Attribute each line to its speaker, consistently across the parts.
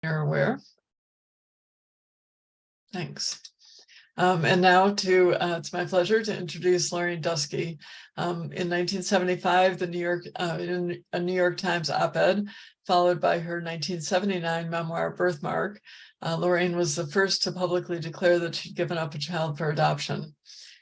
Speaker 1: You're aware. Thanks. And now it's my pleasure to introduce Lorraine Dusky. In 1975, in a New York Times op-ed, followed by her 1979 memoir, Birthmark, Lorraine was the first to publicly declare that she'd given up a child for adoption.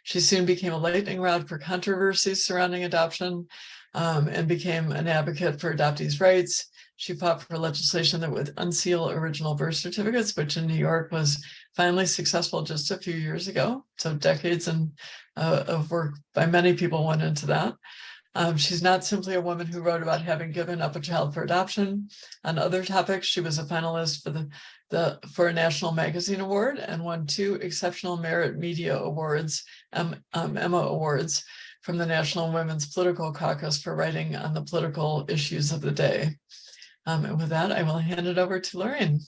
Speaker 1: She soon became a lightning rod for controversies surrounding adoption, and became an advocate for adoptees' rights. She fought for legislation that would unseal original birth certificates, which in New York was finally successful just a few years ago. So decades of work by many people went into that. She's not simply a woman who wrote about having given up a child for adoption. On other topics, she was a finalist for a National Magazine Award and won 2 Exceptional Merit Media Awards, Emma Awards, from the National Women's Political Caucus for writing on the political issues of the day. And with that, I will hand it over to Lorraine.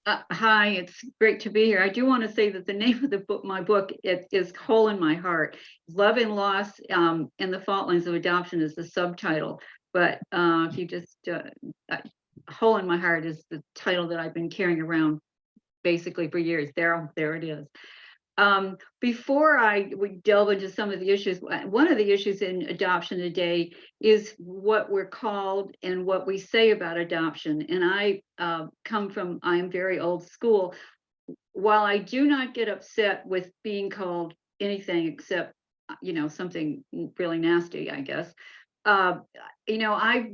Speaker 2: Hi, it's great to be here. I do want to say that the name of the book, my book, it is Hole in My Heart. Love and Loss and the Fault Lines of Adoption is the subtitle. But if you just, Hole in My Heart is the title that I've been carrying around basically for years. There it is. Before we delve into some of the issues, one of the issues in adoption today is what we're called and what we say about adoption. And I am very old school. While I do not get upset with being called anything except, something really nasty, I guess. I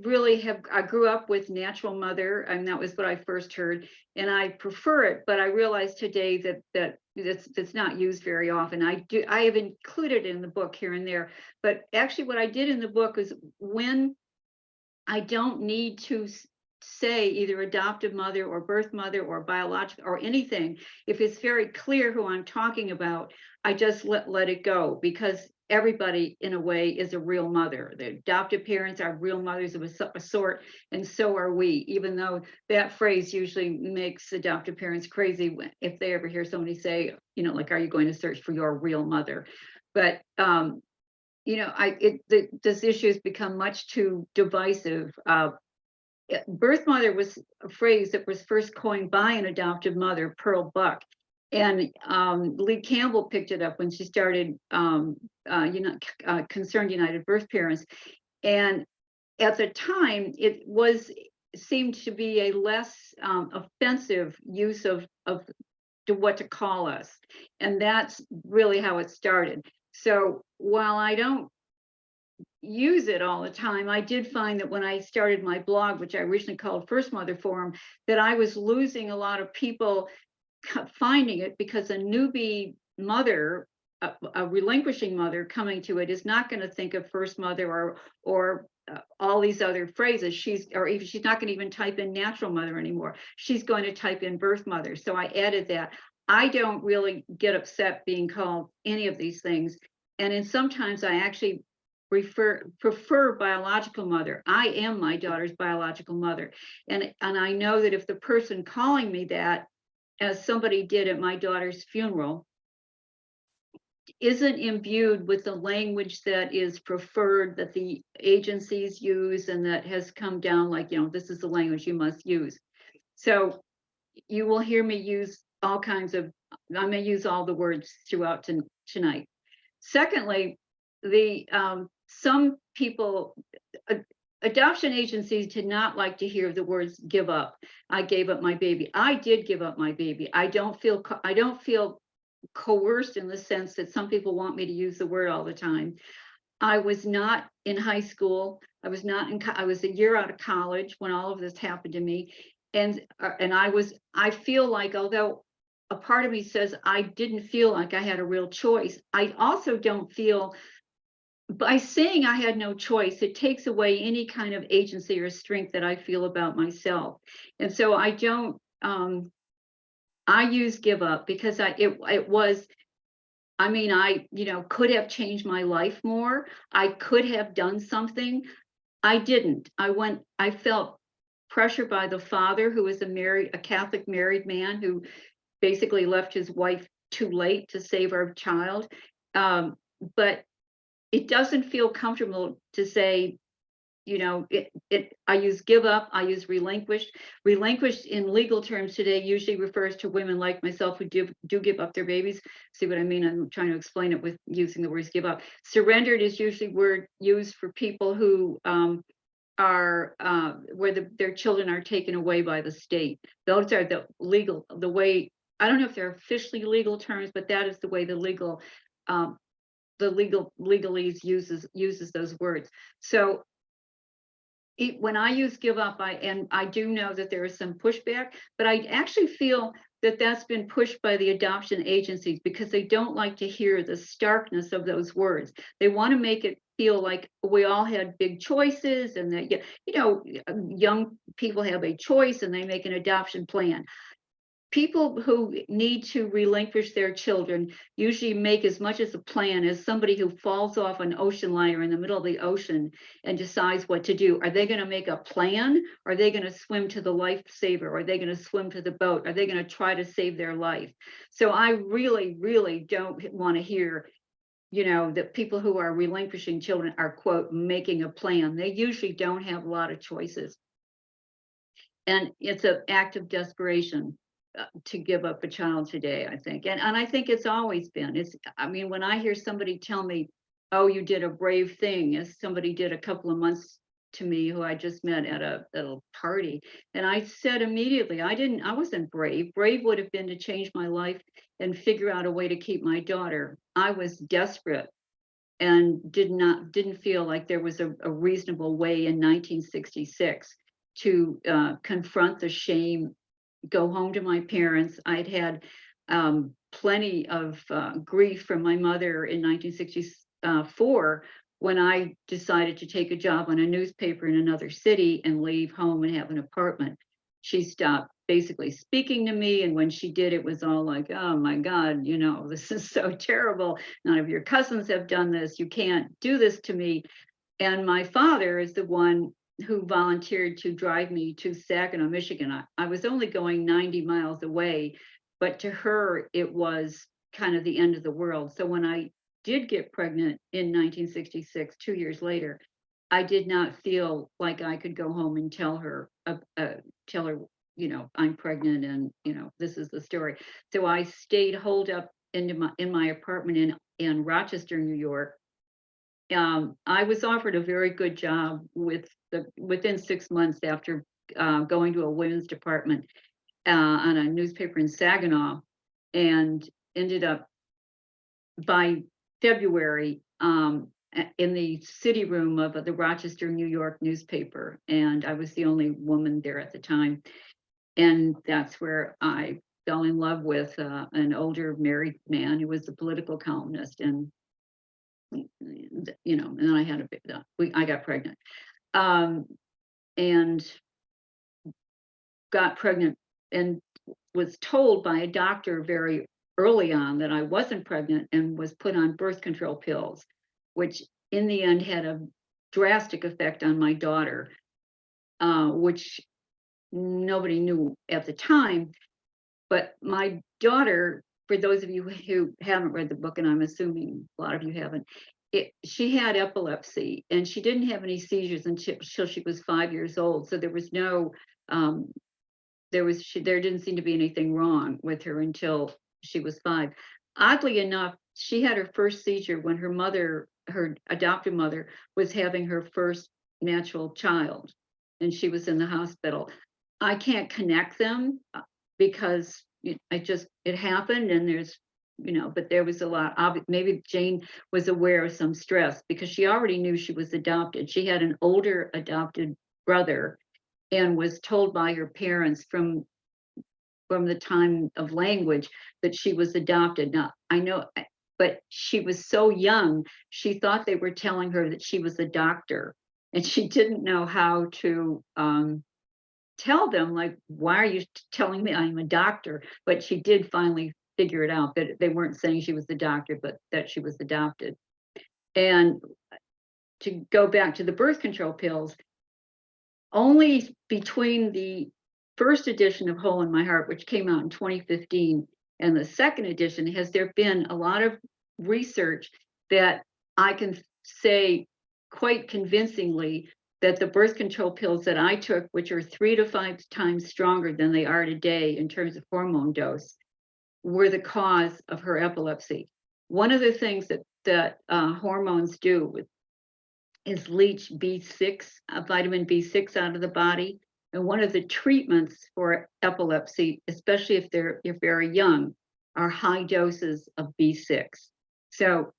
Speaker 2: grew up with natural mother, and that was what I first heard, and I prefer it, but I realize today that it's not used very often. I have included it in the book here and there, but actually what I did in the book is when I don't need to say either adoptive mother or birth mother or biological or anything, if it's very clear who I'm talking about, I just let it go, because everybody in a way is a real mother. The adoptive parents are real mothers of a sort, and so are we, even though that phrase usually makes adoptive parents crazy if they ever hear somebody say, like, are you going to search for your real mother? But this issue has become much too divisive. Birth mother was a phrase that was first coined by an adoptive mother, Pearl Buck. And Lee Campbell picked it up when she started Concerned United Birth Parents. And at the time, it seemed to be a less offensive use of what to call us. And that's really how it started. So while I don't use it all the time, I did find that when I started my blog, which I originally called First Mother Forum, that I was losing a lot of people finding it, because a newbie mother, a relinquishing mother coming to it, is not going to think of first mother or all these other phrases. She's not going to even type in natural mother anymore. She's going to type in birth mother. So I added that. I don't really get upset being called any of these things, and sometimes I actually prefer biological mother. I am my daughter's biological mother, and I know that if the person calling me that, as somebody did at my daughter's funeral, isn't imbued with the language that is preferred, that the agencies use, and that has come down like, this is the language you must use. So you will hear me use all kinds of, I may use all the words throughout tonight. Secondly, some people, adoption agencies did not like to hear the words "give up." I gave up my baby. I did give up my baby. I don't feel coerced in the sense that some people want me to use the word all the time. I was not in high school. I was a year out of college when all of this happened to me, and I feel like, although a part of me says I didn't feel like I had a real choice, I also don't feel, by saying I had no choice, it takes away any kind of agency or strength that I feel about myself. And so I don't, I use give up because I could have changed my life more. I could have done something. I didn't. I felt pressure by the father, who was a Catholic married man who basically left his wife too late to save our child. But it doesn't feel comfortable to say, you know, I use give up, I use relinquished. Relinquished in legal terms today usually refers to women like myself who do give up their babies. See what I mean? I'm trying to explain it with using the words give up. Surrendered is usually word used for people who are where their children are taken away by the state. Those are the way, I don't know if they're officially legal terms, but that is the way um, the legalese uses those words. So when I use give up, I do know that there is some pushback, but I actually feel that that's been pushed by the adoption agencies because they don't like to hear the starkness of those words. They want to make it feel like we all had big choices and that, you know, young people have a choice and they make an adoption plan. People who need to relinquish their children usually make as much as a plan as somebody who falls off an ocean liner in the middle of the ocean and decides what to do. Are they going to make a plan? Are they going to swim to the lifesaver? Are they going to swim to the boat? Are they going to try to save their life? So I really, really don't want to hear, you know, that people who are relinquishing children are, quote, making a plan. They usually don't have a lot of choices. And it's an act of desperation to give up a child today, I think. And I think it's always been. I mean, when I hear somebody tell me, oh, you did a brave thing, as somebody did a couple of months to me who I just met at a party. And I said immediately, I wasn't brave. Brave would have been to change my life and figure out a way to keep my daughter. I was desperate and didn't feel like there was a reasonable way in 1966 to confront the shame, go home to my parents. I'd had plenty of grief from my mother in 1964 when I decided to take a job on a newspaper in another city and leave home and have an apartment. She stopped basically speaking to me, and when she did, it was all like, oh my God, you know, this is so terrible. None of your cousins have done this. You can't do this to me. And my father is the one who volunteered to drive me to Saginaw, Michigan. I was only going 90 miles away, but to her, it was kind of the end of the world. So when I did get pregnant in 1966, 2 years later, I did not feel like I could go home and tell her, you know, I'm pregnant and, you know, this is the story. So I stayed holed up in my apartment in Rochester, New York. I was offered a very good job within 6 months after going to a women's department on a newspaper in Saginaw, and ended up by February in the city room of the Rochester, New York newspaper, and I was the only woman there at the time. And that's where I fell in love with an older married man who was a political columnist, and you know, and then I had I got pregnant, and got pregnant, and was told by a doctor very early on that I wasn't pregnant and was put on birth control pills, which in the end had a drastic effect on my daughter, which nobody knew at the time. But my daughter, for those of you who haven't read the book, and I'm assuming a lot of you haven't, she had epilepsy, and she didn't have any seizures until she was 5 years old. So there was no, there didn't seem to be anything wrong with her until she was 5. Oddly enough, she had her first seizure when her adoptive mother, was having her first natural child, and she was in the hospital. I can't connect them because it happened, and there's, you know, but there was a lot. Maybe Jane was aware of some stress because she already knew she was adopted. She had an older adopted brother and was told by her parents from the time of language that she was adopted. Now, I know, but she was so young, she thought they were telling her that she was a doctor, and she didn't know how to tell them, like, why are you telling me I'm a doctor? But she did finally figure it out, that they weren't saying she was the doctor, but that she was adopted. And to go back to the birth control pills, only between the first edition of Hole in My Heart, which came out in 2015, and the second edition, has there been a lot of research that I can say quite convincingly that the birth control pills that I took, which are 3 to 5 times stronger than they are today in terms of hormone dose, were the cause of her epilepsy. One of the things that hormones do is leach B6, vitamin B6 out of the body. And one of the treatments for epilepsy, especially if they're very young, are high doses of B6. So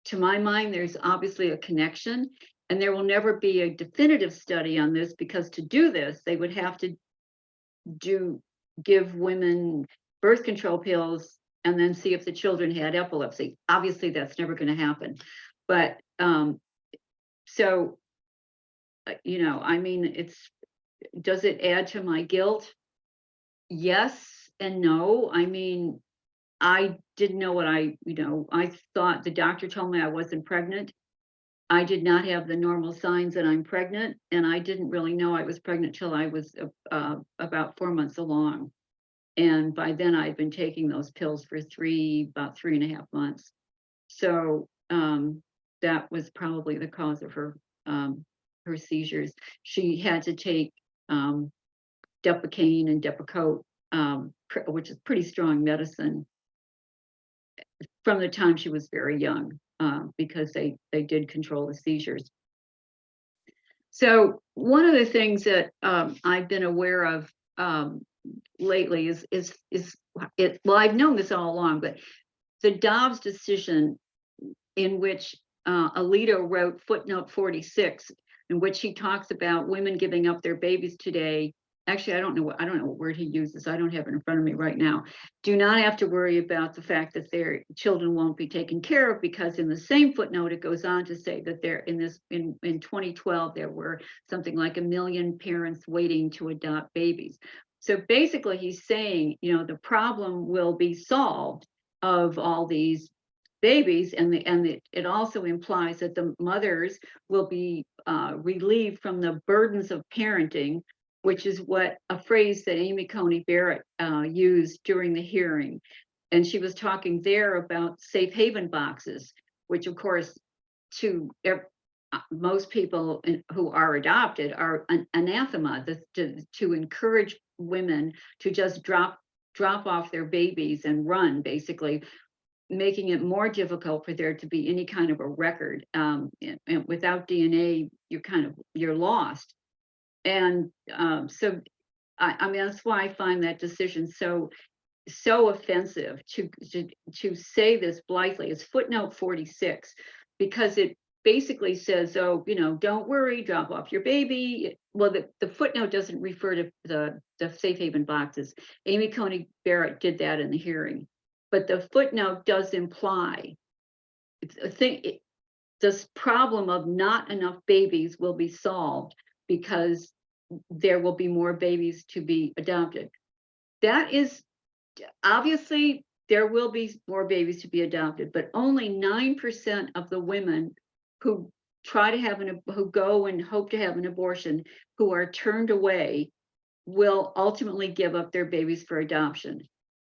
Speaker 2: to my mind, there's obviously a connection, and there will never be a definitive study on this, because to do this, they would have to give women birth control pills and then see if the children had epilepsy. Obviously, that's never going to happen. But so, you know, I mean, does it add to my guilt? Yes and no. I mean, I didn't know what I thought the doctor told me I wasn't pregnant. I did not have the normal signs that I'm pregnant, and I didn't really know I was pregnant till I was about 4 months along. And by then I'd been taking those pills for about 3.5 months. So that was probably the cause of her seizures. She had to take Depakote and Depakote, which is pretty strong medicine, from the time she was very young, because they did control the seizures. So one of the things that I've been aware of lately is well, I've known this all along, but the Dobbs decision, in which Alito wrote footnote 46, in which he talks about women giving up their babies today. Actually, I don't know what word he uses. I don't have it in front of me right now. Do not have to worry about the fact that their children won't be taken care of, because in the same footnote, it goes on to say that in 2012, there were something like 1 million parents waiting to adopt babies. So basically, he's saying, you know, the problem will be solved of all these babies, and it also implies that the mothers will be relieved from the burdens of parenting, which is what a phrase that Amy Coney Barrett used during the hearing. And she was talking there about safe haven boxes, which of course to most people who are adopted are anathema, to encourage women to just drop off their babies and run, basically, making it more difficult for there to be any kind of a record. And without DNA, you're lost. And so I mean, that's why I find that decision so offensive, to say this blithely. It's footnote 46, because it basically says, oh, you know, don't worry, drop off your baby. Well, the footnote doesn't refer to the safe haven boxes. Amy Coney Barrett did that in the hearing, but the footnote does imply this problem of not enough babies will be solved because there will be more babies to be adopted. That is, obviously, there will be more babies to be adopted, but only 9% of the women who who go and hope to have an abortion, who are turned away, will ultimately give up their babies for adoption.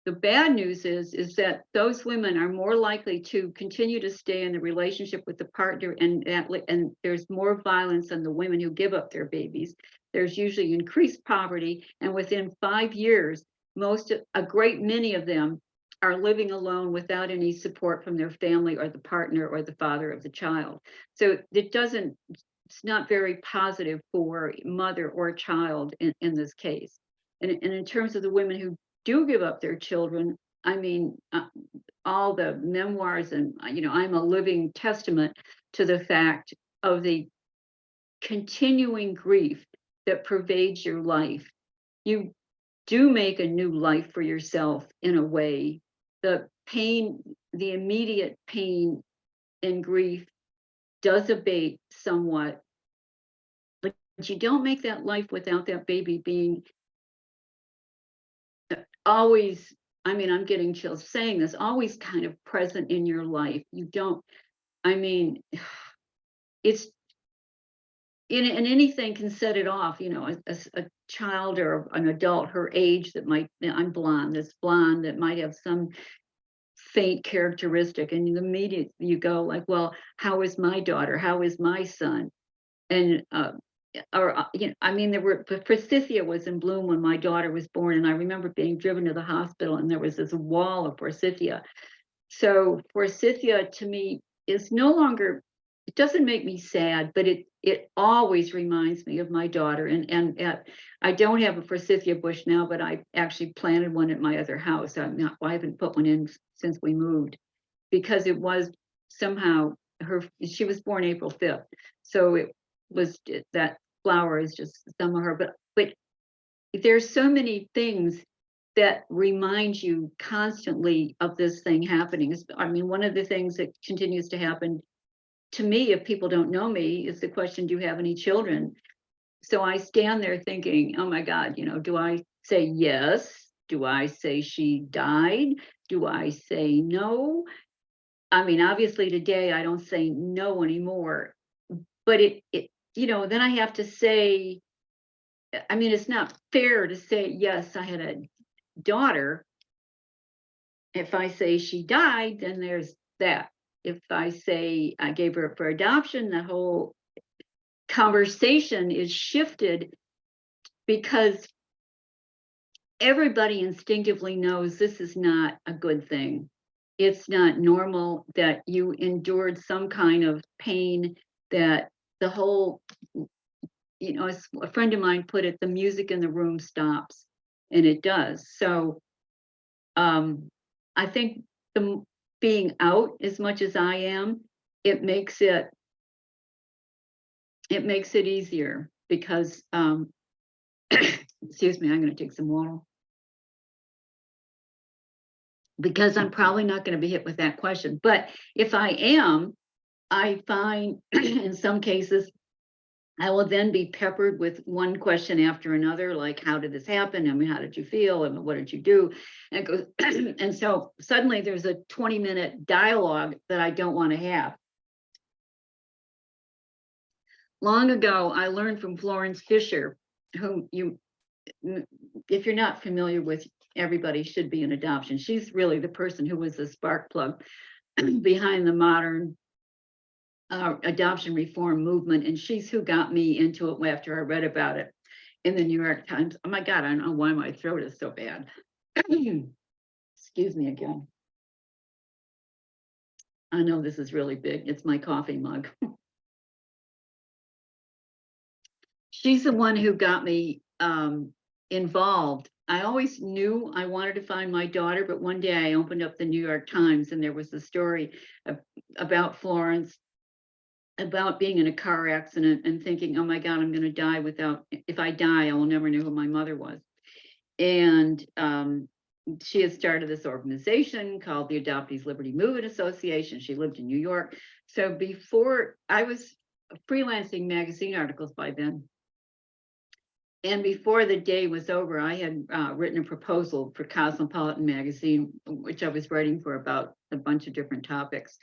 Speaker 2: The bad news is that those women are more likely to continue to stay in the relationship with the partner, and there's more violence on the women who give up their babies. There's usually increased poverty, and within 5 years, a great many of them are living alone without any support from their family or the partner or the father of the child. So it's not very positive for mother or child in this case. And in terms of the women who do give up their children, I mean, all the memoirs, and you know, I'm a living testament to the fact of the continuing grief that pervades your life. You do make a new life for yourself in a way. The pain, the immediate pain and grief does abate somewhat, but you don't make that life without that baby being always, I mean, I'm getting chills saying this, always kind of present in your life. You don't, I mean, it's, and anything can set it off, you know, a child or an adult, her age, that might, I'm blonde, this blonde that might have some faint characteristic, and immediately you go like, well, how is my daughter? How is my son? And or I mean, but forsythia was in bloom when my daughter was born, and I remember being driven to the hospital, and there was this wall of forsythia. So forsythia to me is no longer, it doesn't make me sad, but it always reminds me of my daughter. I don't have a forsythia bush now, but I actually planted one at my other house. I haven't put one in since we moved, because it was somehow she was born April 5th. So it was, that flower is just some of her, but there's so many things that remind you constantly of this thing happening. I mean, one of the things that continues to happen to me, if people don't know me, is the question, do you have any children? So I stand there thinking, oh my God, do I say yes? Do I say she died? Do I say no? I mean, obviously today I don't say no anymore, but then I have to say, I mean, it's not fair to say, yes, I had a daughter. If I say she died, then there's that. If I say I gave her up for adoption, the whole conversation is shifted, because everybody instinctively knows this is not a good thing. It's not normal that you endured some kind of pain, that the whole, as a friend of mine put it, the music in the room stops, and it does. So I think being out as much as I am, it makes it easier, because excuse me, I'm going to take some water, because I'm probably not going to be hit with that question. But if I am, I find in some cases I will then be peppered with one question after another, like, how did this happen? I mean, how did you feel? And what did you do? And it goes, and so suddenly there's a 20-minute dialogue that I don't want to have. Long ago, I learned from Florence Fisher, whom if you're not familiar with, everybody should be in adoption. She's really the person who was the spark plug behind the modern adoption reform movement, and she's who got me into it after I read about it in the New York Times. Oh my God, I don't know why my throat is so bad. Excuse me again. I know this is really big. It's my coffee mug. She's the one who got me involved. I always knew I wanted to find my daughter, but one day I opened up the New York Times, and there was a story about Florence, about being in a car accident, and thinking, oh my God, I'm going to die if I die, I will never know who my mother was. And she had started this organization called the Adoptees Liberty Movement Association. She lived in New York. So before, I was freelancing magazine articles by then. And before the day was over, I had written a proposal for Cosmopolitan magazine, which I was writing for about a bunch of different topics.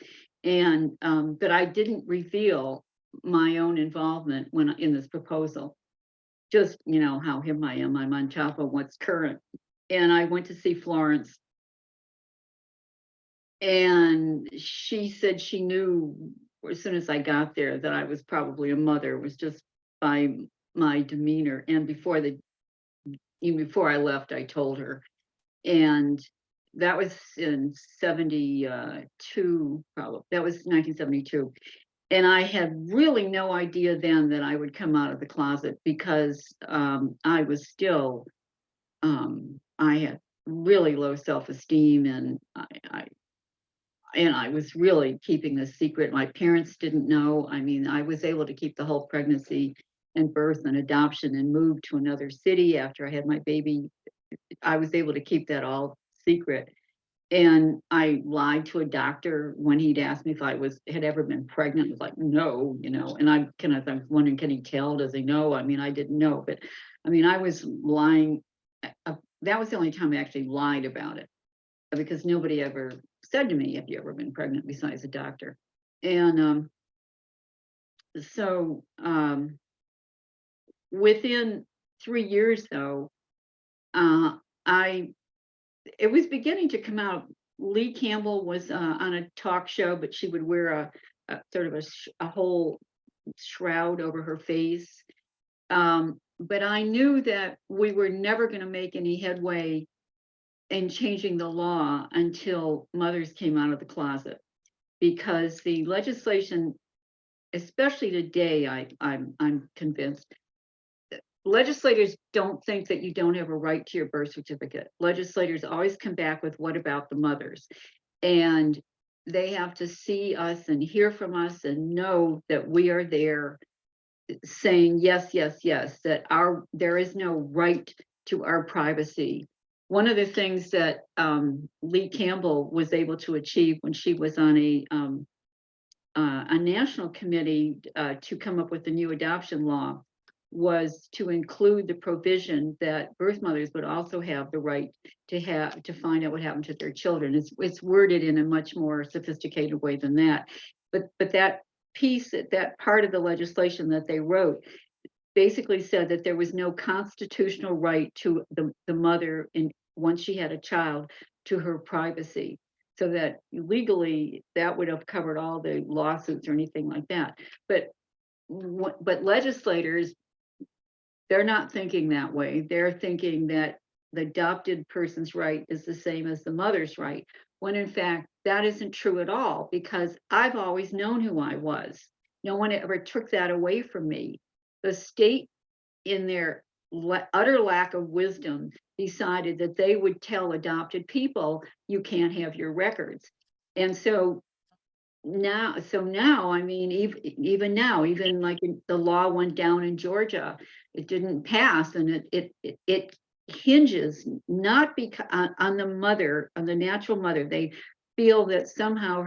Speaker 2: And but I didn't reveal my own involvement in this proposal. Just, how him I am. I'm on top of what's current. And I went to see Florence. And she said she knew as soon as I got there that I was probably a mother. It was just by my demeanor. And even before I left, I told her. And that was in 72, probably. That was 1972. And I had really no idea then that I would come out of the closet, because I was still, I had really low self-esteem, and I was really keeping this secret. My parents didn't know. I mean, I was able to keep the whole pregnancy and birth and adoption, and moved to another city after I had my baby. I was able to keep that all secret. And I lied to a doctor when he'd asked me if I had ever been pregnant. I was like, no, and I was wondering, can he tell? Does he know? I mean, I didn't know, but I mean, I was lying. That was the only time I actually lied about it, because nobody ever said to me, have you ever been pregnant, besides a doctor? And so within 3 years, though, it was beginning to come out. Lee Campbell was on a talk show, but she would wear a sort of a whole shroud over her face. But I knew that we were never going to make any headway in changing the law until mothers came out of the closet, because the legislation, especially today, I'm convinced, legislators don't think that you don't have a right to your birth certificate. Legislators always come back with, what about the mothers? And they have to see us and hear from us and know that we are there saying yes, yes, yes, that there is no right to our privacy. One of the things that Lee Campbell was able to achieve when she was on a national committee to come up with the new adoption law was to include the provision that birth mothers would also have the right to find out what happened to their children. It's worded in a much more sophisticated way than that, but that piece, that part of the legislation that they wrote, basically said that there was no constitutional right to the mother, in once she had a child, to her privacy, so that legally that would have covered all the lawsuits or anything like that. But legislators, they're not thinking that way. They're thinking that the adopted person's right is the same as the mother's right, when in fact that isn't true at all, because I've always known who I was. No one ever took that away from me. The state, in their utter lack of wisdom, decided that they would tell adopted people, you can't have your records. And so now, I mean, even now, even like the law went down in Georgia, it didn't pass, and it hinges not because on the mother, on the natural mother. They feel that somehow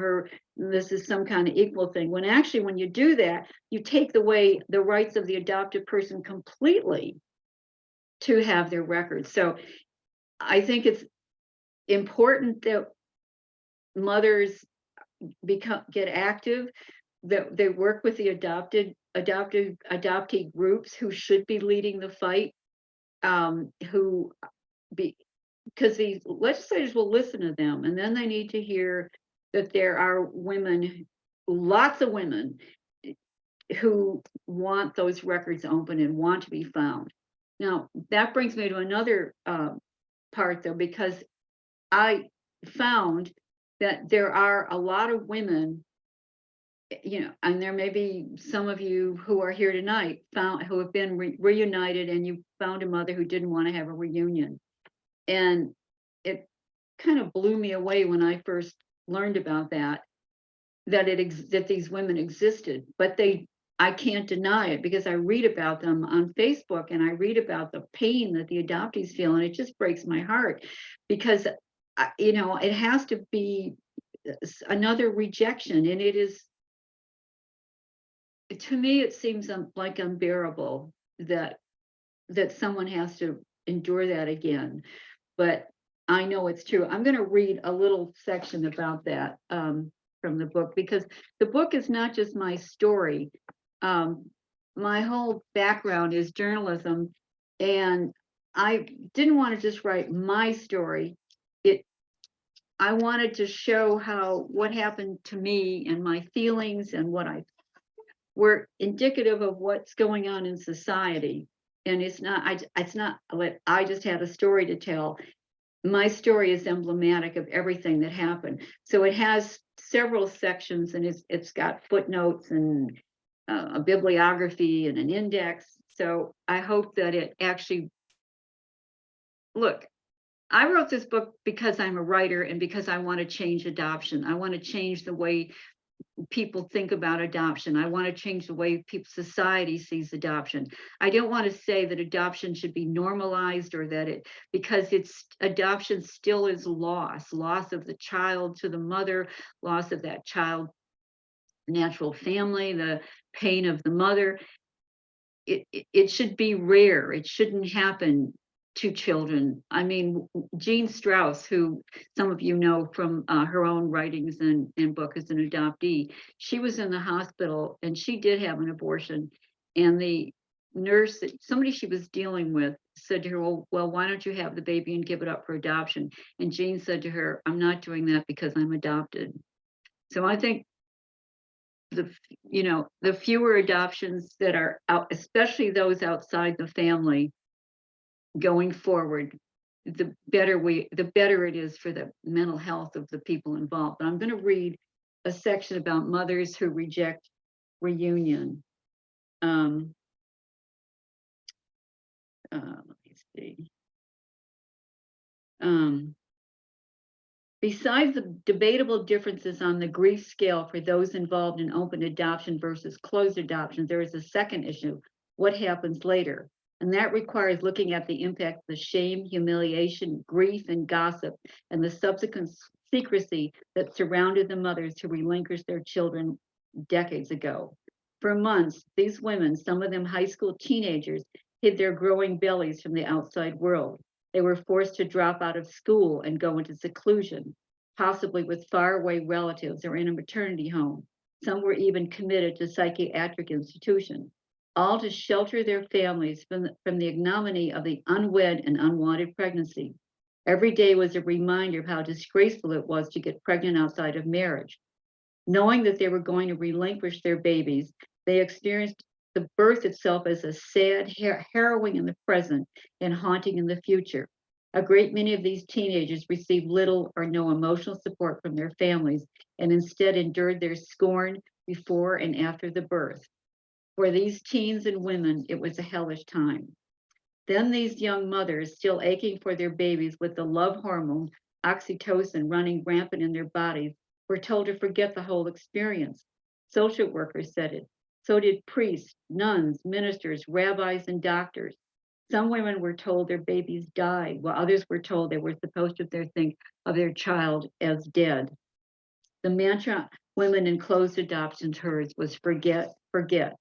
Speaker 2: this is some kind of equal thing, when actually, when you do that, you take away the rights of the adopted person completely to have their records. So I think it's important that mothers get active, that they work with the adoptee groups who should be leading the fight, because these legislators will listen to them, and then they need to hear that there are women, lots of women, who want those records open and want to be found. Now, that brings me to another part, though, because I found that there are a lot of women, and there may be some of you who are here tonight who have been reunited, and you found a mother who didn't want to have a reunion. And it kind of blew me away when I first learned about that these women existed, but I can't deny it, because I read about them on Facebook, and I read about the pain that the adoptees feel, and it just breaks my heart, because it has to be another rejection, and it is, to me, it seems like unbearable that someone has to endure that again. But I know it's true. I'm going to read a little section about that from the book, because the book is not just my story. My whole background is journalism, and I didn't want to just write my story. I wanted to show what happened to me and my feelings and were indicative of what's going on in society. And it's not I just had a story to tell. My story is emblematic of everything that happened. So it has several sections, and it's got footnotes and a bibliography and an index. So I hope that it actually, look, I wrote this book because I'm a writer, and because I want to change adoption. I want to change the way people think about adoption. I want to change the way society sees adoption. I don't want to say that adoption should be normalized, or that because adoption still is loss of the child to the mother, loss of that child natural family, the pain of the mother. It should be rare. It shouldn't happen to children. I mean, Jean Strauss, who some of you know from her own writings and book as an adoptee, she was in the hospital and she did have an abortion. And the nurse, somebody she was dealing with, said to her, well, why don't you have the baby and give it up for adoption? And Jean said to her, I'm not doing that because I'm adopted. So I think the fewer adoptions that are out, especially those outside the family, going forward, the better it is for the mental health of the people involved. But I'm going to read a section about mothers who reject reunion. Let me see. Besides the debatable differences on the grief scale for those involved in open adoption versus closed adoption, there is a second issue: what happens later? And that requires looking at the impact of the shame, humiliation, grief, and gossip, and the subsequent secrecy that surrounded the mothers who relinquished their children decades ago. For months, these women, some of them high school teenagers, hid their growing bellies from the outside world. They were forced to drop out of school and go into seclusion, possibly with faraway relatives or in a maternity home. Some were even committed to psychiatric institutions, all to shelter their families from the ignominy of the unwed and unwanted pregnancy. Every day was a reminder of how disgraceful it was to get pregnant outside of marriage. Knowing that they were going to relinquish their babies, they experienced the birth itself as a sad, harrowing in the present and haunting in the future. A great many of these teenagers received little or no emotional support from their families and instead endured their scorn before and after the birth. For these teens and women, it was a hellish time. Then these young mothers, still aching for their babies with the love hormone, oxytocin, running rampant in their bodies, were told to forget the whole experience. Social workers said it. So did priests, nuns, ministers, rabbis, and doctors. Some women were told their babies died, while others were told they were supposed to think of their child as dead. The mantra women in closed adoptions heard was forget, forget.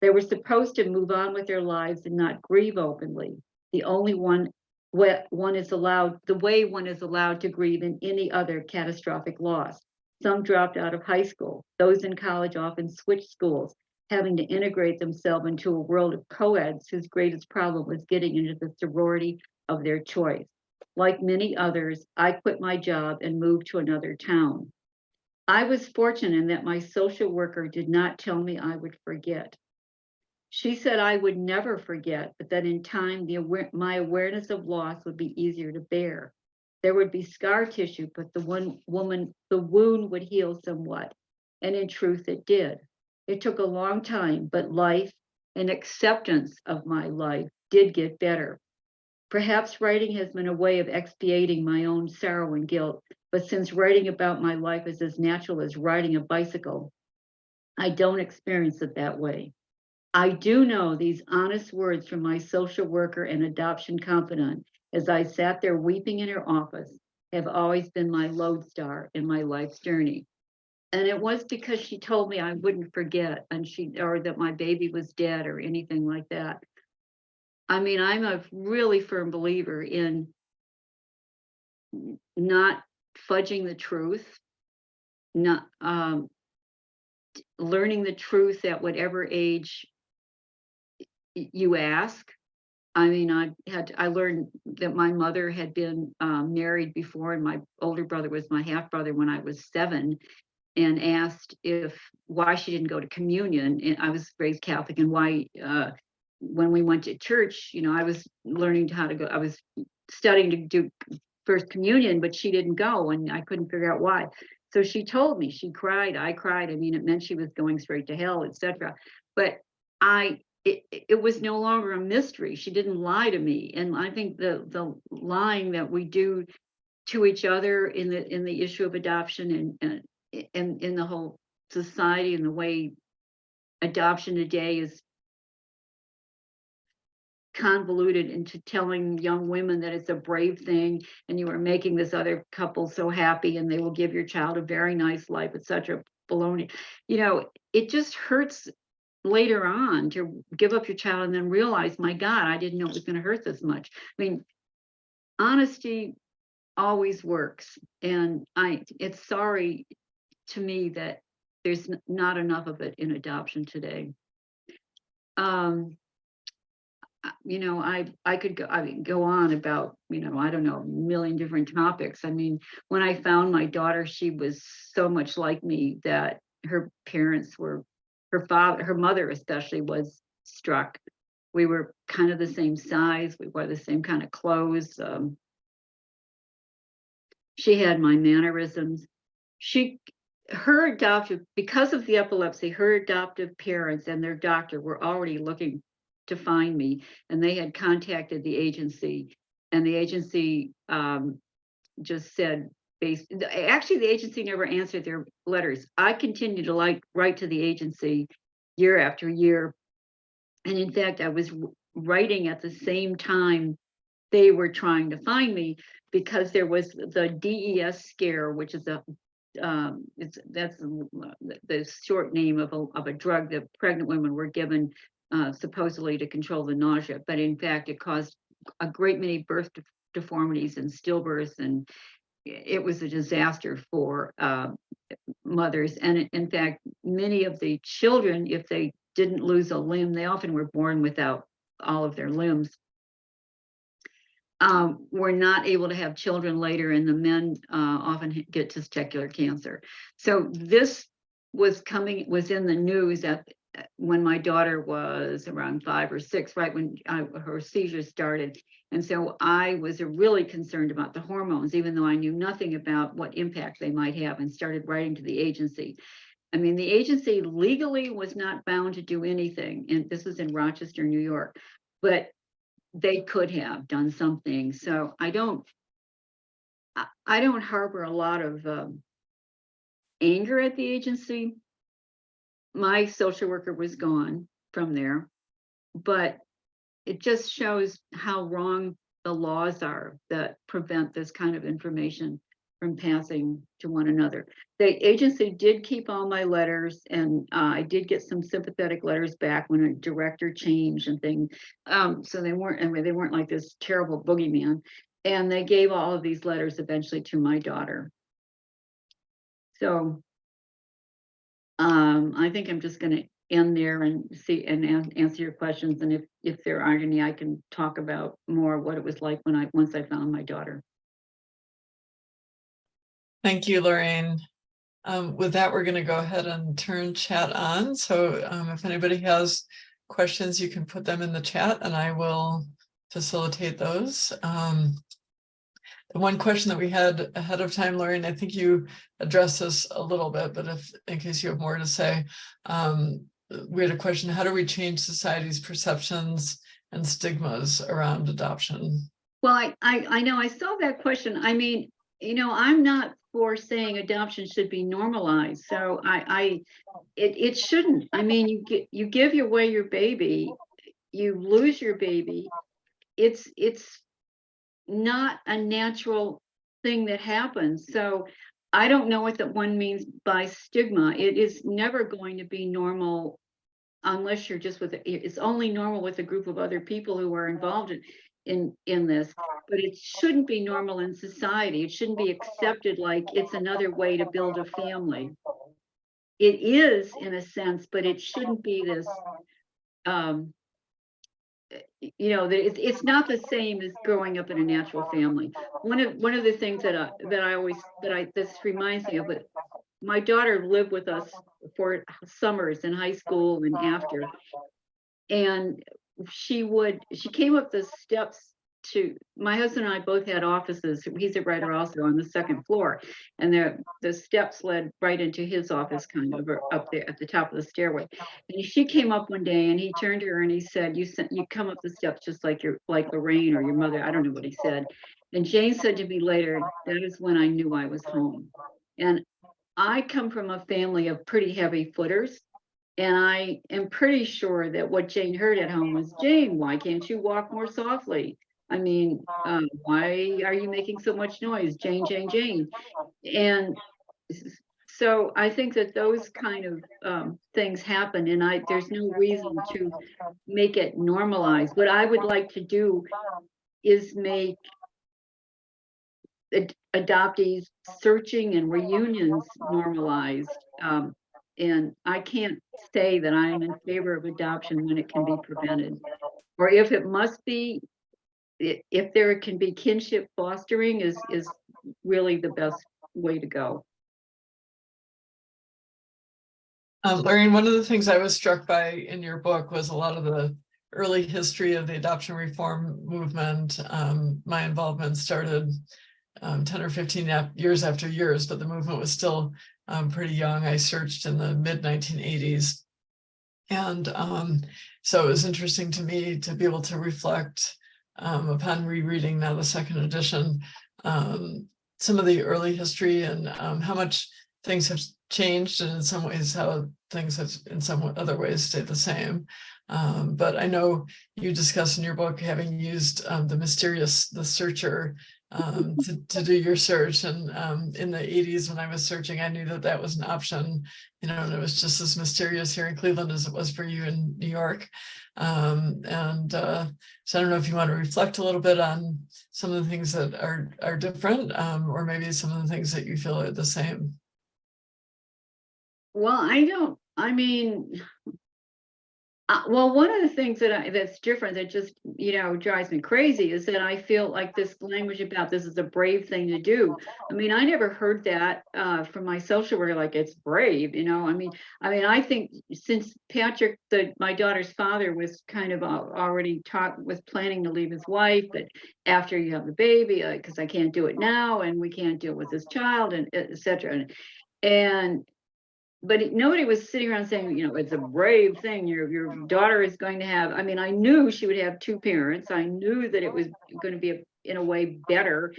Speaker 2: They were supposed to move on with their lives and not grieve openly. The only one is allowed, the way one is allowed to grieve in any other catastrophic loss. Some dropped out of high school. Those in college often switched schools, having to integrate themselves into a world of co-eds whose greatest problem was getting into the sorority of their choice. Like many others, I quit my job and moved to another town. I was fortunate in that my social worker did not tell me I would forget. She said I would never forget, but that in time, my awareness of loss would be easier to bear. There would be scar tissue, but the wound would heal somewhat. And in truth, it did. It took a long time, but life and acceptance of my life did get better. Perhaps writing has been a way of expiating my own sorrow and guilt, but since writing about my life is as natural as riding a bicycle, I don't experience it that way. I do know these honest words from my social worker and adoption confidant as I sat there weeping in her office have always been my lodestar in my life's journey. And it was because she told me I wouldn't forget or that my baby was dead or anything like that. I mean, I'm a really firm believer in not fudging the truth, not learning the truth at whatever age you ask. I mean, I learned that my mother had been married before, and my older brother was my half brother when I was 7, and asked why she didn't go to communion. And I was raised Catholic, and why when we went to church, I was learning how to go. I was studying to do first communion, but she didn't go, and I couldn't figure out why. So she told me. She cried. I cried. I mean, it meant she was going straight to hell, etc. But it was no longer a mystery. She didn't lie to me. And I think the lying that we do to each other in the issue of adoption and in the whole society and the way adoption today is convoluted into telling young women that it's a brave thing and you are making this other couple so happy and they will give your child a very nice life, etc. Baloney. It just hurts later on to give up your child and then realize, my God, I didn't know it was going to hurt this much. I mean, honesty always works. And it's sorry to me that there's not enough of it in adoption today. I could go on about, I don't know, a million different topics. I mean, when I found my daughter, she was so much like me that her parents were, her mother especially was struck. We were kind of the same size. We wore the same kind of clothes. She had my mannerisms. Her adoptive, because of the epilepsy, her adoptive parents and their doctor were already looking to find me, and they had contacted the agency, and the agency just said, actually, the agency never answered their letters. I continued to write to the agency year after year. And in fact, I was writing at the same time they were trying to find me, because there was the DES scare, which is that's the short name of a drug that pregnant women were given supposedly to control the nausea, but in fact it caused a great many birth deformities and stillbirths, and it was a disaster for mothers. And in fact, many of the children, if they didn't lose a limb, they often were born without all of their limbs, were not able to have children later, and the men often get testicular cancer. So this was in the news when my daughter was around 5 or 6, right when her seizures started. And so I was really concerned about the hormones, even though I knew nothing about what impact they might have, and started writing to the agency. I mean, the agency legally was not bound to do anything, and this was in Rochester, New York, but they could have done something. So I don't harbor a lot of anger at the agency. My social worker was gone from there, but it just shows how wrong the laws are that prevent this kind of information from passing to one another. The agency did keep all my letters, and I did get some sympathetic letters back when a director changed and things. So they weren't, I mean, they weren't like this terrible boogeyman. And they gave all of these letters eventually to my daughter. So I think I'm just going to end there and see and answer your questions. And if there aren't any, I can talk about more what it was like once I found my daughter.
Speaker 1: Thank you, Lorraine. With that, we're going to go ahead and turn chat on. So if anybody has questions, you can put them in the chat and I will facilitate those. The one question that we had ahead of time, Lorraine, I think you addressed this a little bit, but in case you have more to say, we had a question: how do we change society's perceptions and stigmas around adoption?
Speaker 2: Well, I know I saw that question. I mean, I'm not for saying adoption should be normalized. So it shouldn't. I mean, you give away your baby, you lose your baby. It's not a natural thing that happens. So I don't know what that one means by stigma. It is never going to be normal unless you're just it's only normal with a group of other people who are involved in this, but it shouldn't be normal in society. It shouldn't be accepted like it's another way to build a family. It is in a sense, but it shouldn't be this it's not the same as growing up in a natural family. One of the things this reminds me of, but my daughter lived with us for summers in high school and after, and she came up the steps to my husband and I both had offices. He's a writer also on the second floor, and the steps led right into his office, kind of up there at the top of the stairway. And she came up one day and he turned to her and he said, you come up the steps just like Lorraine or your mother. I don't know what he said. And Jane said to me later, that is when I knew I was home. And I come from a family of pretty heavy footers. And I am pretty sure that what Jane heard at home was, Jane, why can't you walk more softly? I mean, why are you making so much noise? Jane, Jane, Jane. And so I think that those kind of things happen, and there's no reason to make it normalized. What I would like to do is make adoptees searching and reunions normalized. And I can't say that I am in favor of adoption when it can be prevented, or if it must be, if there can be kinship fostering is really the best way to go.
Speaker 1: Lorraine, one of the things I was struck by in your book was a lot of the early history of the adoption reform movement. My involvement started 10 or 15 years after years, but the movement was still pretty young. I searched in the mid 1980s. And so it was interesting to me to be able to reflect upon rereading now the second edition, some of the early history and how much things have changed, and in some ways how things have in some other ways stayed the same. But I know you discuss in your book having used the searcher to do your search. And in the 80s, when I was searching, I knew that that was an option, you know, and it was just as mysterious here in Cleveland as it was for you in New York. So I don't know if you want to reflect a little bit on some of the things that are different, or maybe some of the things that you feel are the same.
Speaker 2: Well, I mean, well, one of the things that's different that just, drives me crazy is that I feel like this language about this is a brave thing to do. I mean, I never heard that from my social worker, like it's brave, I think since Patrick, my daughter's father, was kind of already was planning to leave his wife, but after you have the baby, because I can't do it now, and we can't deal with this child, and et cetera. But nobody was sitting around saying, it's a brave thing. Your daughter is going to have. I mean, I knew she would have two parents. I knew that it was going to be in a way better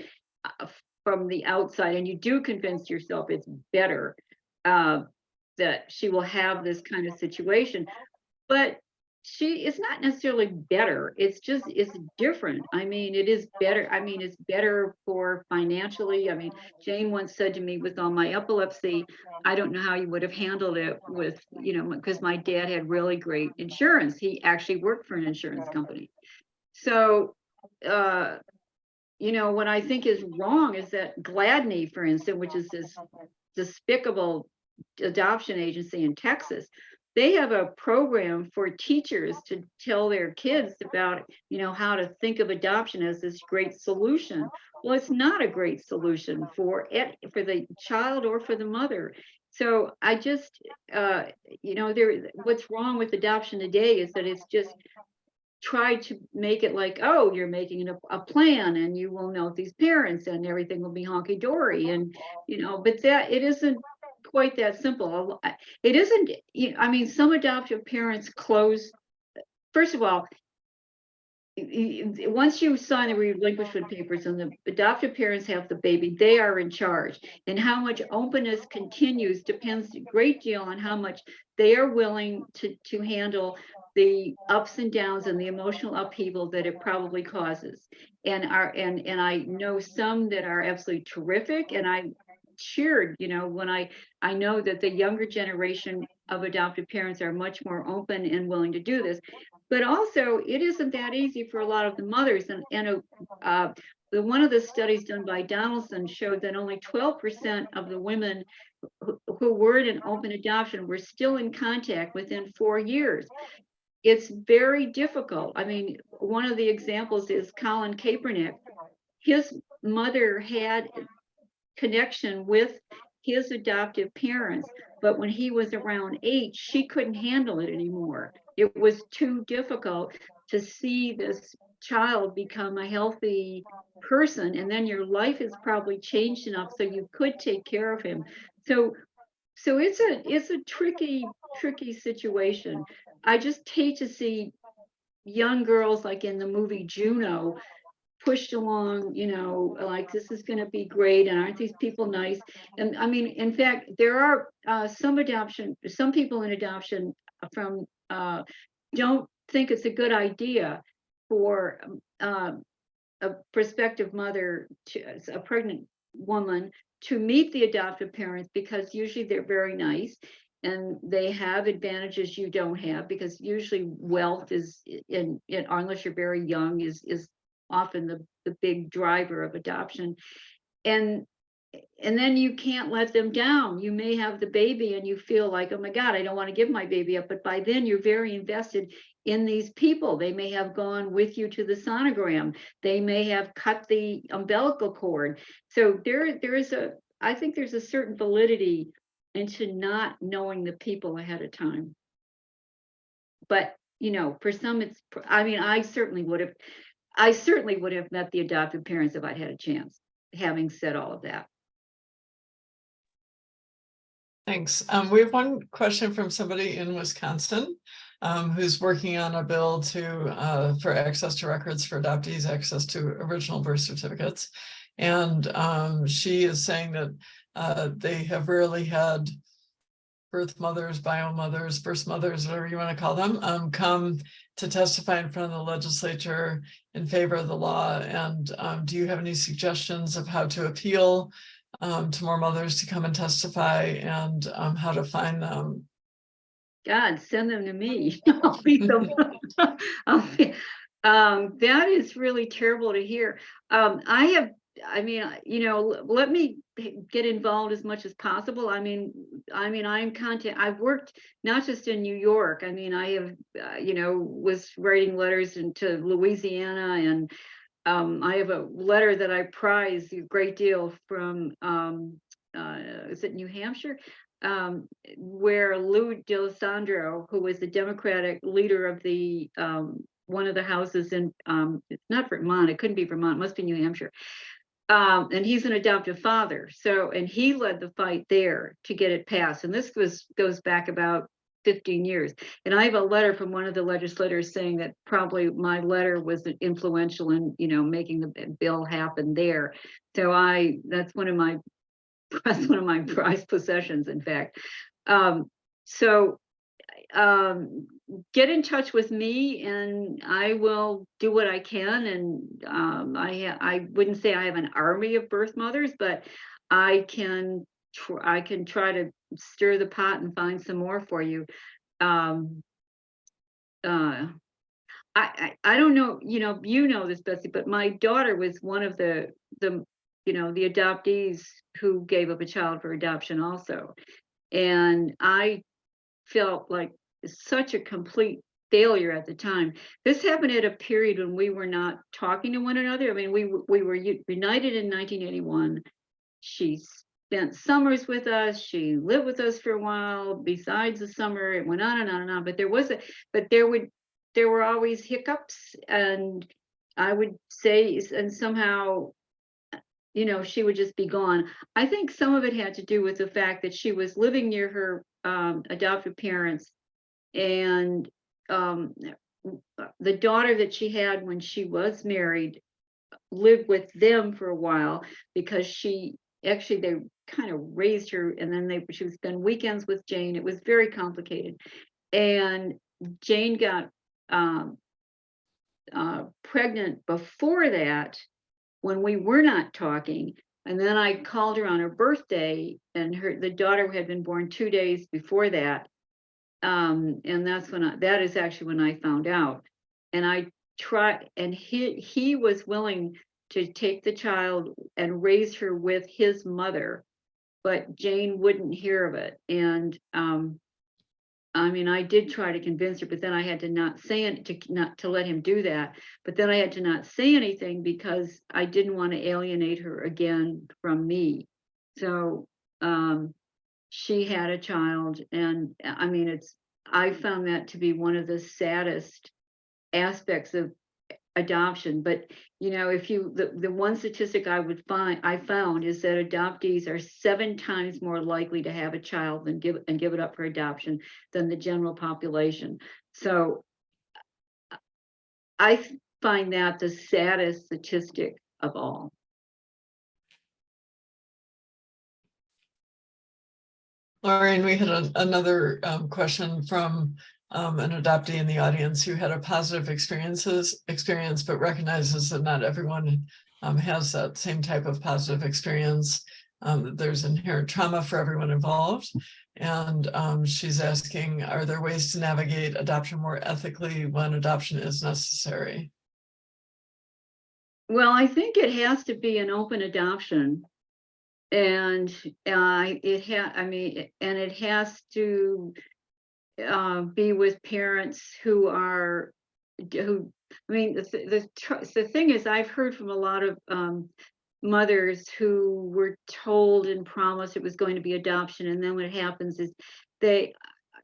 Speaker 2: from the outside, and you do convince yourself it's better that she will have this kind of situation. But it's not necessarily better. It's different. I mean, it is better. I mean, it's better for financially. I mean, Jane once said to me, with all my epilepsy, I don't know how you would have handled it with, because my dad had really great insurance. He actually worked for an insurance company. So, what I think is wrong is that Gladney, for instance, which is this despicable adoption agency in Texas, they have a program for teachers to tell their kids about, how to think of adoption as this great solution. Well, it's not a great solution for the child or for the mother. So I just, what's wrong with adoption today is that it's just tried to make it like, oh, you're making a plan and you will note these parents and everything will be honky-dory, and but that it isn't quite that simple. It isn't. I mean, some adoptive parents close. First of all, once you sign the relinquishment papers and the adoptive parents have the baby, they are in charge. And how much openness continues depends a great deal on how much they are willing to handle the ups and downs and the emotional upheaval that it probably causes. And I know some that are absolutely terrific, and I cheered, when I know that the younger generation of adoptive parents are much more open and willing to do this. But also, it isn't that easy for a lot of the mothers. And one of the studies done by Donaldson showed that only 12% of the women who were in an open adoption were still in contact within 4 years. It's very difficult. I mean, one of the examples is Colin Kaepernick. His mother had connection with his adoptive parents, but when he was around 8, she couldn't handle it anymore. It was too difficult to see this child become a healthy person, and then your life has probably changed enough so you could take care of him. So it's a tricky situation. I just hate to see young girls, like in the movie Juno, pushed along, like this is going to be great, and aren't these people nice? And I mean, in fact, there are some people in adoption from don't think it's a good idea for a prospective mother, a pregnant woman, to meet the adoptive parents, because usually they're very nice and they have advantages you don't have, because usually wealth is unless you're very young, is often the big driver of adoption. And then you can't let them down. You may have the baby and you feel like, oh my God, I don't want to give my baby up. But by then you're very invested in these people. They may have gone with you to the sonogram. They may have cut the umbilical cord. So I think there's a certain validity into not knowing the people ahead of time. But, for some, I mean, I certainly would have met the adoptive parents if I'd had a chance, having said all of that.
Speaker 1: Thanks. We have one question from somebody in Wisconsin who's working on a bill for access to records for adoptees, access to original birth certificates. And she is saying that they have rarely had birth mothers, bio mothers, first mothers, whatever you want to call them, come to testify in front of the legislature in favor of the law. And do you have any suggestions of how to appeal to more mothers to come and testify, and how to find them?
Speaker 2: God, send them to me. That is really terrible to hear. Let me get involved as much as possible. I've worked not just in New York. I mean, I have, was writing letters into Louisiana, and I have a letter that I prize a great deal from, is it New Hampshire? Where Lou D'Alessandro, who was the Democratic leader of the one of the houses in, it's not Vermont, it couldn't be Vermont, it must be New Hampshire. And he's an adoptive father. And he led the fight there to get it passed. And this goes back about 15 years. And I have a letter from one of the legislators saying that probably my letter was influential in, making the bill happen there. So that's one of my prized possessions, in fact. So get in touch with me, and I will do what I can. And I wouldn't say I have an army of birth mothers, but I can try to stir the pot and find some more for you. I don't know, this, Betsy, but my daughter was one of the adoptees who gave up a child for adoption also. And I felt like such a complete failure at the time. This happened at a period when we were not talking to one another. I mean, we were reunited in 1981. She spent summers with us. She lived with us for a while. Besides the summer, it went on and on and on. But there were always hiccups, and I would say, and somehow, she would just be gone. I think some of it had to do with the fact that she was living near her adoptive parents, and the daughter that she had when she was married lived with them for a while, because they kind of raised her, and then she would spend weekends with Jane. It was very complicated. And Jane got pregnant before that, when we were not talking. And then I called her on her birthday, and the daughter had been born 2 days before that. And that is actually when I found out. And I tried, and he was willing to take the child and raise her with his mother, but Jane wouldn't hear of it. And I did try to convince her, but then I had to not say it, not to let him do that. But then I had to not say anything, because I didn't want to alienate her again from me. So she had a child, and I found that to be one of the saddest aspects of adoption. But the one statistic I found is that adoptees are 7 times more likely to have a child and give it up for adoption than the general population. So I find that the saddest statistic of all.
Speaker 1: Lorraine, we had another question from an adoptee in the audience who had a positive experience, but recognizes that not everyone has that same type of positive experience. There's inherent trauma for everyone involved. And she's asking, are there ways to navigate adoption more ethically when adoption is necessary?
Speaker 2: Well, I think it has to be an open adoption. And it has to be with parents the thing is, I've heard from a lot of mothers who were told and promised it was going to be adoption, and then what happens is they,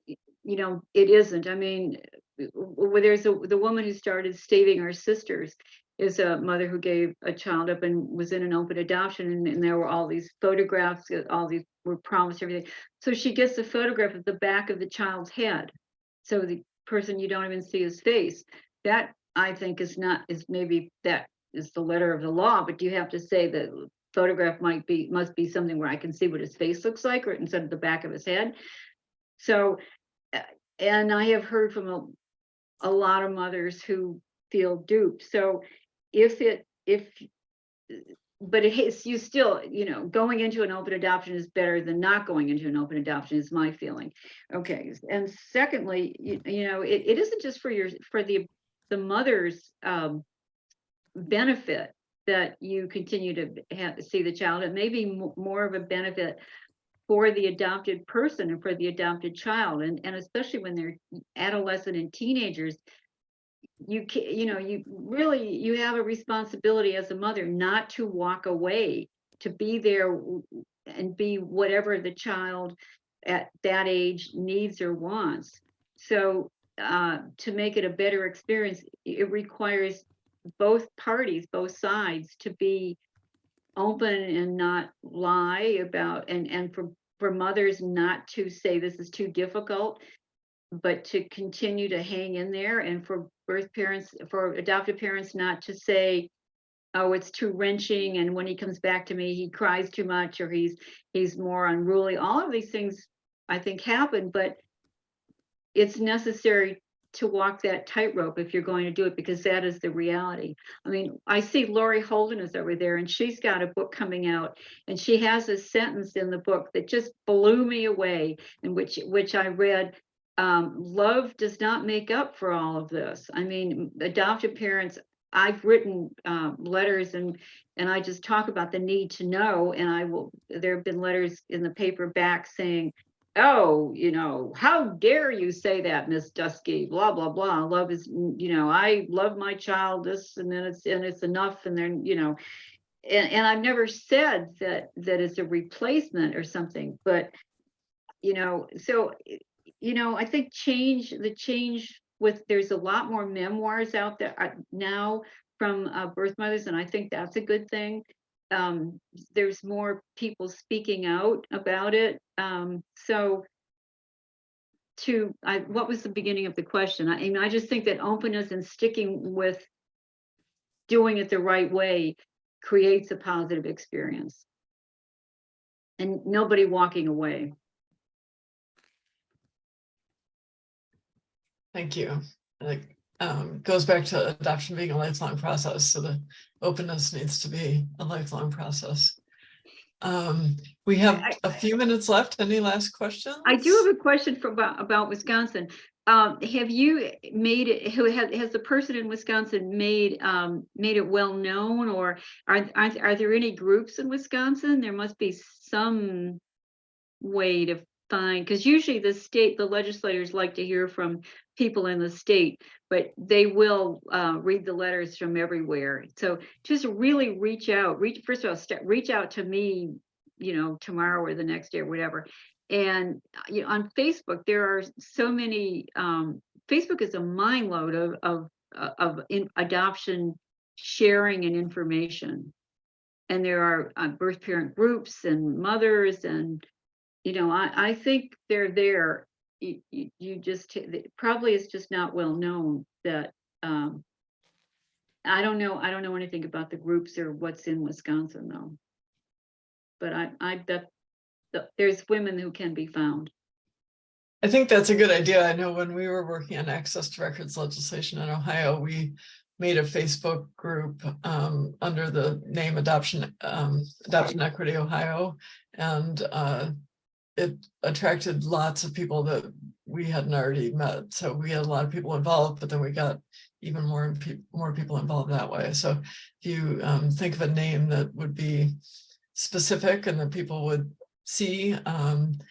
Speaker 2: it isn't. I mean, there's the woman who started Saving Our Sisters is a mother who gave a child up and was in an open adoption, and there were all these photographs, all these were promised everything. So she gets a photograph of the back of the child's head, so the person, you don't even see his face. That, I think, is maybe that is the letter of the law, but you have to say that photograph must be something where I can see what his face looks like, or instead of the back of his head. So, and I have heard from a lot of mothers who feel duped. So but you still, going into an open adoption is better than not going into an open adoption, is my feeling. Okay. And secondly, it isn't just for the mother's benefit that you continue to see the child. It may be more of a benefit for the adopted person and for the adopted child, and especially when they're adolescent and teenagers. You have a responsibility as a mother not to walk away, to be there and be whatever the child at that age needs or wants. So to make it a better experience, it requires both parties, both sides, to be open and not lie about, and for mothers not to say this is too difficult, but to continue to hang in there, and for adoptive parents not to say, oh, it's too wrenching, and when he comes back to me he cries too much, or he's more unruly. All of these things I think happen, but it's necessary to walk that tightrope if you're going to do it, because that is the reality. I mean, I see Lori Holden is over there, and she's got a book coming out, and she has a sentence in the book that just blew me away, and which I read. Love does not make up for all of this. I mean, adoptive parents, I've written letters, and I just talk about the need to know, and there have been letters in the paper back saying, oh, how dare you say that, Miss Dusky, blah, blah, blah. Love is, I love my child, this, and then it's enough. And then, and I've never said that it's a replacement or something, but, so, I think there's a lot more memoirs out there now from birth mothers, and I think that's a good thing. There's more people speaking out about it. So what was the beginning of the question? I just think that openness and sticking with doing it the right way creates a positive experience, and nobody walking away.
Speaker 1: Thank you. Goes back to adoption being a lifelong process, so the openness needs to be a lifelong process. We have a few minutes left. Any last questions?
Speaker 2: I do have a question about Wisconsin. Have you made it? Has the person in Wisconsin made it well known, or are there any groups in Wisconsin? There must be some way to find, because usually the legislators like to hear from people in the state, but they will read the letters from everywhere. So just really reach out. First of all, reach out to me, tomorrow or the next day or whatever. And on Facebook, there are so many. Facebook is a mind load of adoption sharing and information, and there are birth parent groups and mothers, and I think they're there. You just probably it's just not well known that. I don't know anything about the groups or what's in Wisconsin though, but I bet there's women who can be found.
Speaker 1: I think that's a good idea. I know when we were working on access to records legislation in Ohio, we made a Facebook group under the name Adoption Equity Ohio, and it attracted lots of people that we hadn't already met. So we had a lot of people involved, but then we got even more people involved that way. So if you think of a name that would be specific and that people would see, and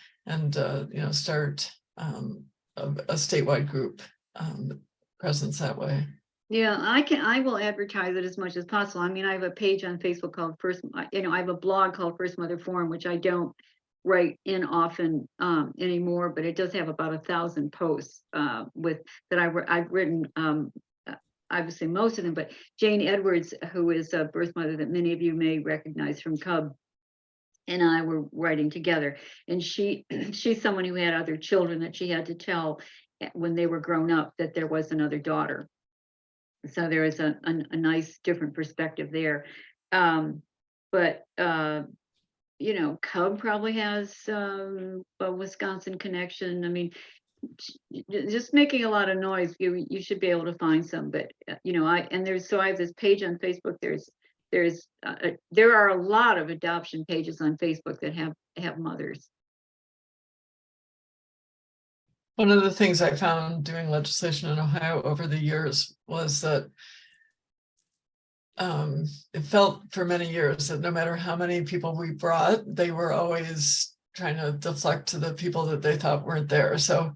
Speaker 1: start a statewide group presence that way.
Speaker 2: Yeah, I will advertise it as much as possible. I mean, I have a page on Facebook called I have a blog called First Mother Forum, which I don't write in often anymore, but it does have about 1,000 posts with that I've written. Obviously most of them, but Jane Edwards, who is a birth mother that many of you may recognize from Cub, and I were writing together, and she's someone who had other children that she had to tell when they were grown up that there was another daughter. So there is a nice different perspective there. But Cub probably has a Wisconsin connection. I mean, just making a lot of noise. You should be able to find some. But I have this page on Facebook. There are a lot of adoption pages on Facebook that have mothers.
Speaker 1: One of the things I found doing legislation in Ohio over the years was that it felt for many years that no matter how many people we brought, they were always trying to deflect to the people that they thought weren't there. So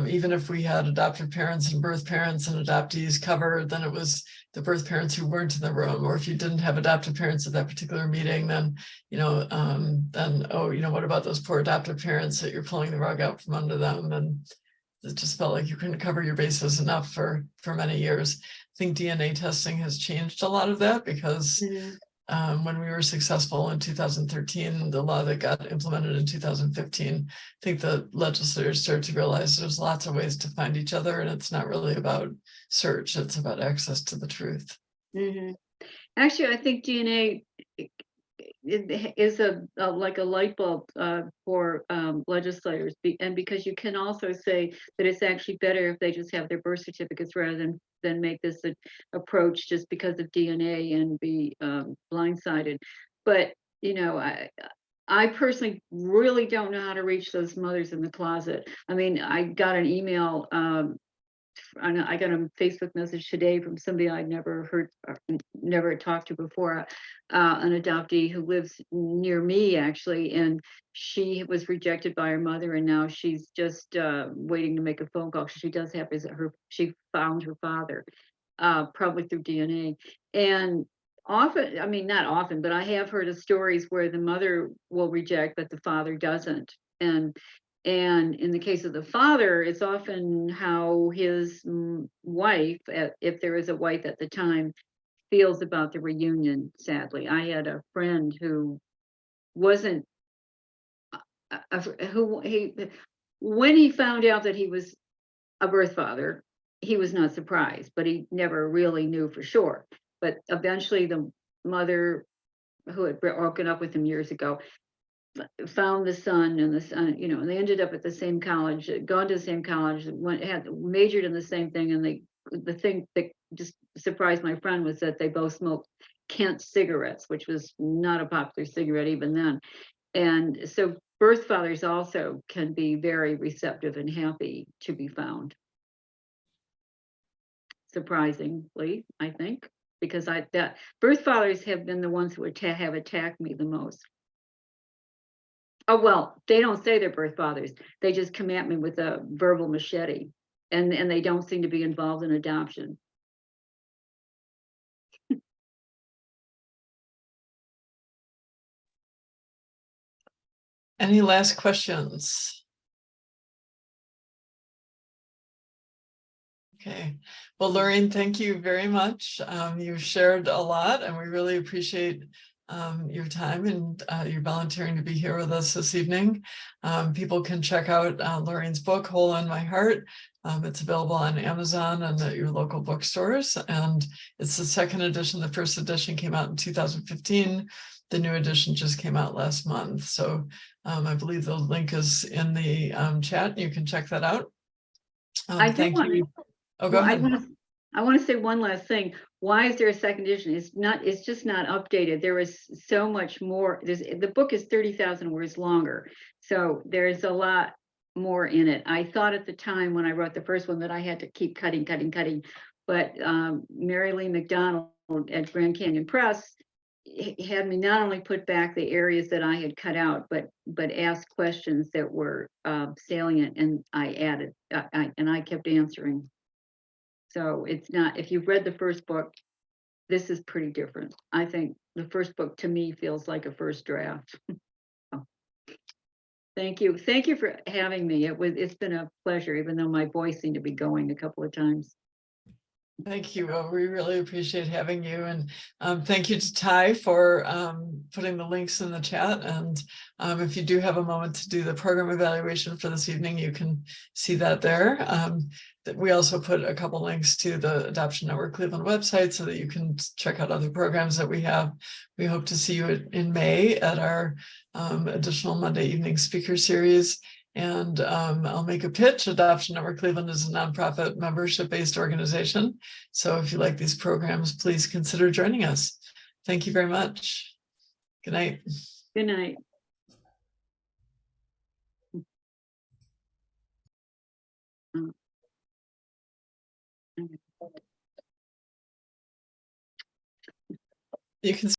Speaker 1: even if we had adoptive parents and birth parents and adoptees covered, then it was the birth parents who weren't in the room. Or if you didn't have adoptive parents at that particular meeting, then, what about those poor adoptive parents that you're pulling the rug out from under them? And it just felt like you couldn't cover your bases enough for many years. I think DNA testing has changed a lot of that because when we were successful in 2013, the law that got implemented in 2015, I think the legislators started to realize there's lots of ways to find each other, and it's not really about search, it's about access to the truth.
Speaker 2: Mm-hmm. Actually, I think DNA is like a light bulb for legislators, and because you can also say that it's actually better if they just have their birth certificates rather than make this approach just because of DNA and be blindsided. But I personally really don't know how to reach those mothers in the closet. I mean, I got an email. I got a Facebook message today from somebody I'd never heard, never talked to before, an adoptee who lives near me actually, and she was rejected by her mother, and now she's just waiting to make a phone call. She does have she found her father, probably through DNA, and often, I mean not often, but I have heard of stories where the mother will reject, but the father doesn't, and in the case of the father, it's often how his wife, if there is a wife at the time, feels about the reunion, sadly. I had a friend who wasn't, when he found out that he was a birth father, he was not surprised, but he never really knew for sure. But eventually the mother who had broken up with him years ago found the son, and the son, and they ended up at the same college, gone to the same college, majored in the same thing, and the thing that just surprised my friend was that they both smoked Kent cigarettes, which was not a popular cigarette even then. And so birth fathers also can be very receptive and happy to be found. Surprisingly, I think, because that birth fathers have been the ones who have attacked me the most. Oh, well, they don't say they're birth fathers. They just come at me with a verbal machete, and they don't seem to be involved in adoption.
Speaker 1: Any last questions? Okay. Well, Lorraine, thank you very much. You shared a lot, and we really appreciate your time and your volunteering to be here with us this evening. People can check out Lorraine's book, Hole in My Heart. It's available on Amazon and at your local bookstores. And it's the second edition. The first edition came out in 2015. The new edition just came out last month. So I believe the link is in the chat. You can check that out. Thank you. Oh, go ahead.
Speaker 2: I want to say one last thing. Why is there a second edition? It's just not updated. There is so much more. The book is 30,000 words longer. So there's a lot more in it. I thought at the time when I wrote the first one that I had to keep cutting. But Mary Lee McDonald at Grand Canyon Press had me not only put back the areas that I had cut out, but ask questions that were salient, and I added, and I kept answering. So it's not, if you've read the first book, this is pretty different. I think the first book to me feels like a first draft. Oh, thank you. Thank you for having me. It's been a pleasure, even though my voice seemed to be going a couple of times.
Speaker 1: Thank you. Well, we really appreciate having you. And thank you to Ty for putting the links in the chat. And if you do have a moment to do the program evaluation for this evening, you can see that there. We also put a couple links to the Adoption Network Cleveland website so that you can check out other programs that we have. We hope to see you in May at our additional Monday evening speaker series. And I'll make a pitch. Adoption Network Cleveland is a nonprofit membership-based organization. So if you like these programs, please consider joining us. Thank you very much. Good night.
Speaker 2: Good night.
Speaker 1: You can